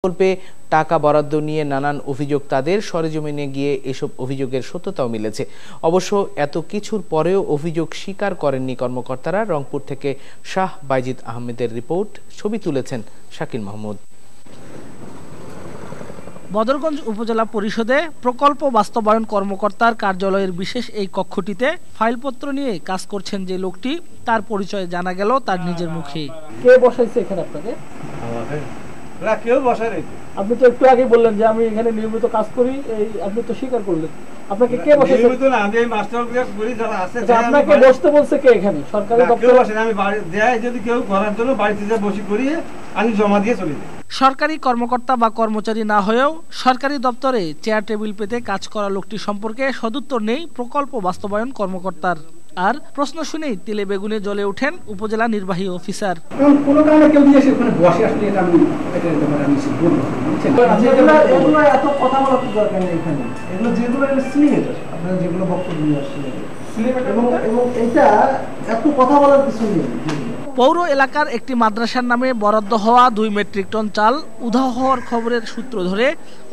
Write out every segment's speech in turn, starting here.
প্রকল্পে টাকা বরাদ্দ নিয়ে নানান অভিযোগ তাদের সরেজমিনে গিয়ে এসব অভিযোগের সত্যতাও মিলেছে। অবশ্য এত কিছুর পরেও অভিযোগ স্বীকার করেননি কর্মকর্তারা। রংপুর থেকে শাহ বাইজিদ আহমেদের রিপোর্ট, ছবি তুলেছেন শাকিল মাহমুদ। বদরগঞ্জ উপজেলা পরিষদে প্রকল্প বাস্তবায়ন কর্মকর্তার কার্যালয়ের বিশেষ এই কক্ষটিতে ফাইলপত্র নিয়ে কাজ করছেন যে লোকটি, তার পরিচয় জানা গেল তার নিজের মুখে। কে বসাইছে এখানে আপনাকে? কেউ বসায় নাই। আপনি তো একটু আগে বললেন যে আমি এখানে নিয়মিত কাজ করি, এই আপনি তো স্বীকার করলেন। আপনাকে কে বসাইছে? নিয়মিত না, আমি এই মাস্টার ক্লাস করি যারা আছে। আপনাকে বসতে বলছে কে এখানে? সরকারি দপ্তরে বসে আমি বাড়ি দেয়, যদি কেউ করার জন্য বাড়িতে যা বসি করিয়ে আমি জমা দিয়ে চলে যাই। সরকারি কর্মকর্তা বা কর্মচারী না হয়েও সরকারি দপ্তরে চেয়ার টেবিল পেতে কাজ করা লোকটি সম্পর্কে সদুত্তর নেই প্রকল্প বাস্তবায়ন কর্মকর্তার। আর প্রশ্ন শুনেই তেলে বেগুনে জ্বলে ওঠেন উপজেলা নির্বাহী অফিসার। কোনো কারণে কেউ দিয়ে সেখানে বসে আসলে এটা আমি এত কথা বলার দরকার নেই এখানে। এগুলো যেগুলো সিলিমেটার, আপনারা যেগুলো বক্তব্য নিয়ে আসছেন এবং এটা এত কথা বলার কিছু নেই। পৌর এলাকার একটি মাদ্রাসার নামে বরাদ্দ হওয়া 2 মেট্রিক টন চাল উধাও হওয়ার খবরের সূত্র ধরে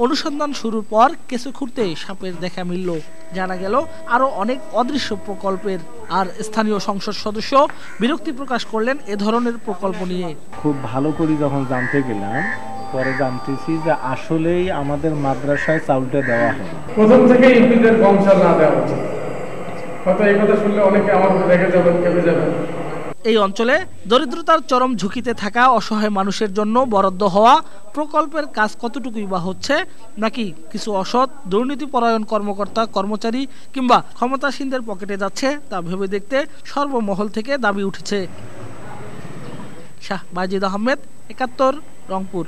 অনুসন্ধান শুরুর পর কেঁচো খুঁড়তে সাপের দেখা মিলল। জানা গেল আরো অনেক অদৃশ্য প্রকল্পের। আর স্থানীয় সংসদ সদস্য বিরক্তি প্রকাশ করলেন এ ধরনের প্রকল্প নিয়ে। খুব ভালো করে যখন জানতে গেলাম, পরে জানতেছি যে আসলেই আমাদের মাদ্রাসায় চাউলটা দেওয়া হয়। প্রথম থেকে ইউপিদের কম চাল না দেওয়া উচিত। হয়তো এই কথা শুনলে অনেকে আমার রেগে যাবেন, কেঁপে যাবেন। এই অঞ্চলে দরিদ্রতার চরম ঝুঁকিতে থাকা অসহায় মানুষের জন্য বরাদ্দ হওয়া প্রকল্পের কাজ কতটুকুই বা হচ্ছে, নাকি কিছু অসৎ দুর্নীতিপরায়ণ কর্মকর্তা কর্মচারী কিংবা ক্ষমতাসীনদের পকেটে যাচ্ছে, তা ভেবে দেখতে সর্বমহল থেকে দাবি উঠেছে। শাহ বাইজিদ আহমেদ, ৭১, রংপুর।